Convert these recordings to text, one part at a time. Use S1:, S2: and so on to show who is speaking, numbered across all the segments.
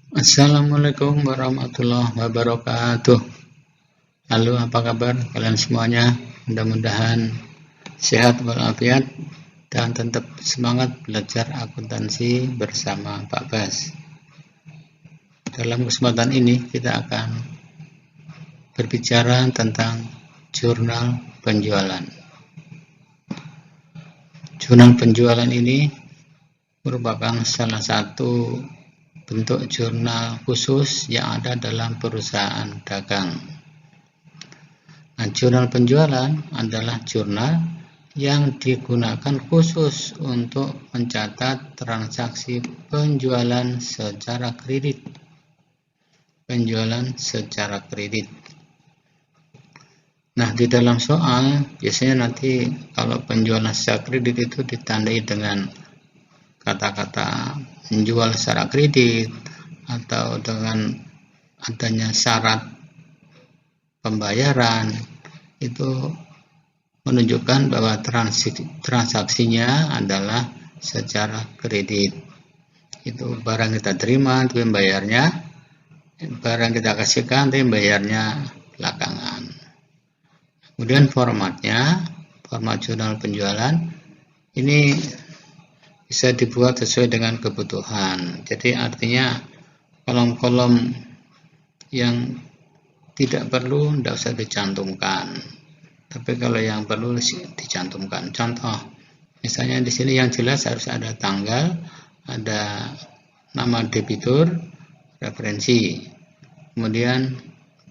S1: Assalamualaikum warahmatullahi wabarakatuh. Halo, apa kabar kalian semuanya? Mudah-mudahan sehat walafiat dan tetap semangat belajar akuntansi bersama Pak Bas. Dalam kesempatan ini kita akan berbicara tentang jurnal penjualan. Jurnal penjualan ini merupakan salah satu bentuk jurnal khusus yang ada dalam perusahaan dagang. Nah, jurnal penjualan adalah jurnal yang digunakan khusus untuk mencatat transaksi penjualan secara kredit. Nah, di dalam soal biasanya nanti kalau penjualan secara kredit itu ditandai dengan kata-kata menjual secara kredit atau dengan adanya syarat pembayaran, itu menunjukkan bahwa transaksinya adalah secara kredit. Itu barang kita terima, tapi bayarnya, barang kita kasihkan, tapi bayarnya belakangan. Kemudian format jurnal penjualan ini bisa dibuat sesuai dengan kebutuhan. Jadi artinya kolom-kolom yang tidak perlu tidak usah dicantumkan, tapi kalau yang perlu dicantumkan. Contoh, misalnya di sini yang jelas harus ada tanggal, ada nama debitur, referensi, kemudian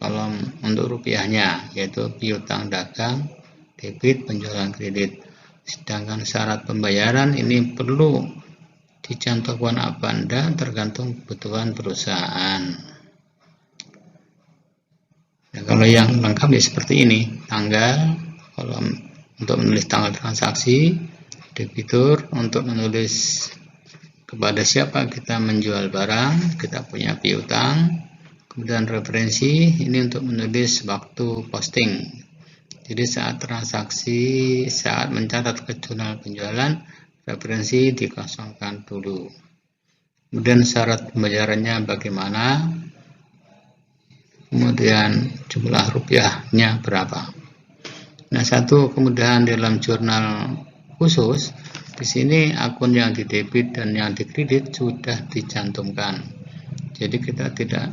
S1: kolom untuk rupiahnya yaitu piutang dagang, debit, penjualan kredit. Sedangkan syarat pembayaran ini perlu dicantumkan apa anda tergantung kebutuhan perusahaan. Nah, kalau yang lengkap ya seperti ini, tanggal, kolom untuk menulis tanggal transaksi, debitur untuk menulis kepada siapa kita menjual barang, kita punya piutang, kemudian referensi ini untuk menulis waktu posting. Jadi saat transaksi, saat mencatat ke jurnal penjualan, referensi dikosongkan dulu. Kemudian syarat pembayarannya bagaimana, kemudian jumlah rupiahnya berapa. Nah, satu kemudahan dalam jurnal khusus, di sini akun yang didebit dan yang dikredit sudah dicantumkan. Jadi kita tidak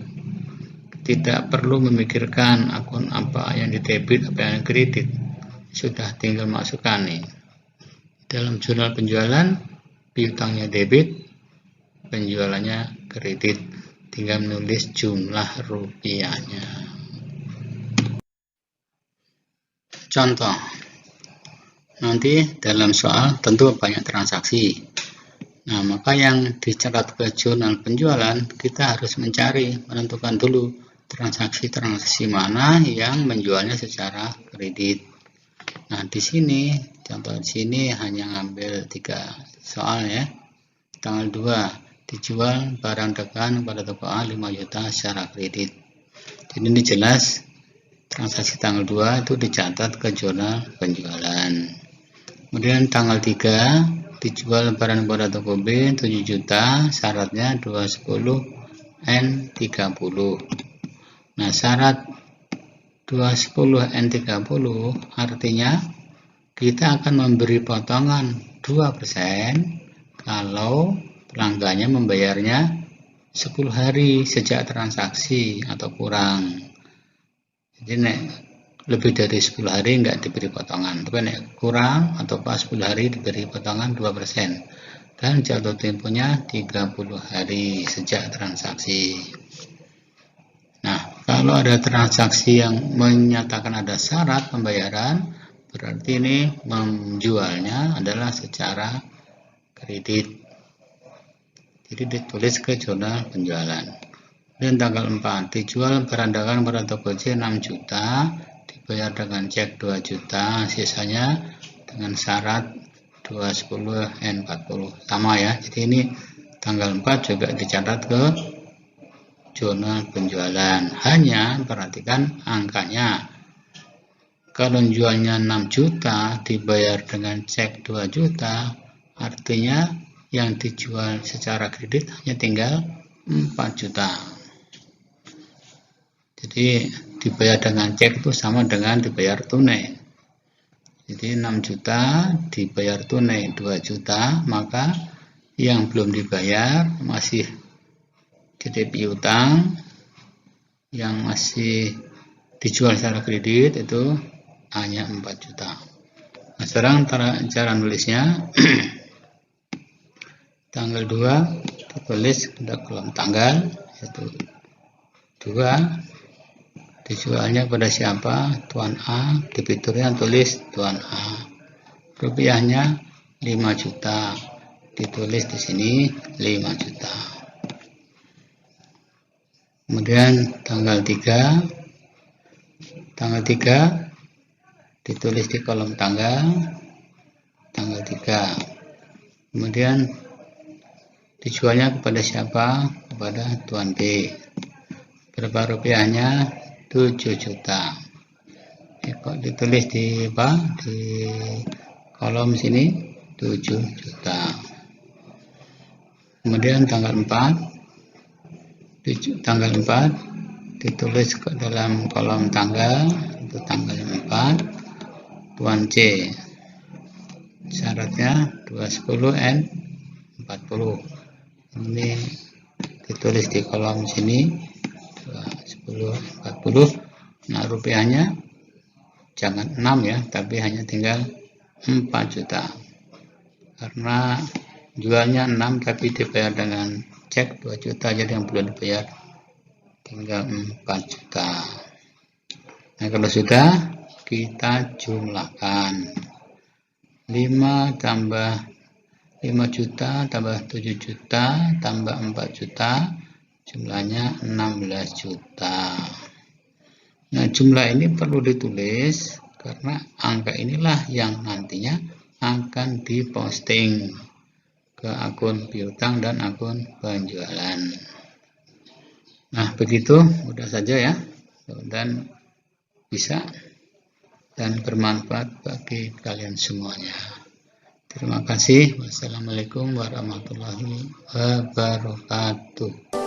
S1: perlu memikirkan akun apa yang didebit, apa yang kredit, sudah tinggal masukkan nih. Dalam jurnal penjualan, piutangnya debit, penjualannya kredit, tinggal menulis jumlah rupiahnya. Contoh, nanti dalam soal tentu banyak transaksi. Nah, maka yang dicatat ke jurnal penjualan, kita harus menentukan dulu transaksi mana yang menjualnya secara kredit. Nah, di sini, contoh di sini hanya ngambil 3 soal ya. Tanggal 2, dijual barang dagangan pada toko A 5 juta secara kredit. Jadi ini jelas transaksi tanggal 2 itu dicatat ke jurnal penjualan. Kemudian tanggal 3, dijual barang pada toko B 7 juta, syaratnya 210 N30. Nah, syarat 210 N30 artinya kita akan memberi potongan 2% kalau pelanggannya membayarnya 10 hari sejak transaksi atau kurang. Jadi lebih dari 10 hari enggak diberi potongan, tapi kurang atau pas 10 hari diberi potongan 2%. Dan jatuh temponya 30 hari sejak transaksi. Nah, kalau ada transaksi yang menyatakan ada syarat pembayaran, berarti ini menjualnya adalah secara kredit. Jadi ditulis ke jurnal penjualan. Dan tanggal 4, dijual barang dagangan pada toko C 6 juta, dibayar dengan cek 2 juta, sisanya dengan syarat 210 N40. Sama ya, jadi ini tanggal 4 juga dicatat ke jurnal penjualan. Hanya perhatikan angkanya. Kalau jualnya 6 juta, dibayar dengan cek 2 juta, artinya yang dijual secara kredit hanya tinggal 4 juta. Jadi dibayar dengan cek itu sama dengan dibayar tunai. Jadi 6 juta dibayar tunai 2 juta, maka yang belum dibayar masih jadi piutang, yang masih dijual secara kredit itu hanya 4 juta. Nah, sekarang cara nulisnya tanggal 2 ditulis pada kolom tanggal, yaitu 2. Dijualnya pada siapa? Tuan A. Debiturnya tulis Tuan A. Rupiahnya 5 juta. Ditulis di sini 5 juta. Kemudian tanggal 3. Tanggal 3 ditulis di kolom tanggal 3. Kemudian dijualnya kepada siapa? Kepada Tuan B. Berapa rupiahnya? 7 juta. Ditulis di kolom sini 7 juta. Kemudian tanggal 4 ditulis ke dalam kolom tanggal, itu tanggal 4, Tuan C. Syaratnya 210 N 40. Ini ditulis di kolom sini 40. Nah, rupiahnya jangan 6 ya, tapi hanya tinggal 4 juta. Karena jualnya 6 tapi dibayar dengan cek 2 juta, jadi yang belum dibayar tinggal 4 juta. Nah, kalau sudah, kita jumlahkan 5 tambah 5 juta tambah 7 juta tambah 4 juta, jumlahnya 16 juta. Nah, jumlah ini perlu ditulis karena angka inilah yang nantinya akan diposting ke akun piutang dan akun penjualan. Nah, begitu mudah saja ya, dan bisa dan bermanfaat bagi kalian semuanya. Terima kasih. Wassalamualaikum warahmatullahi wabarakatuh.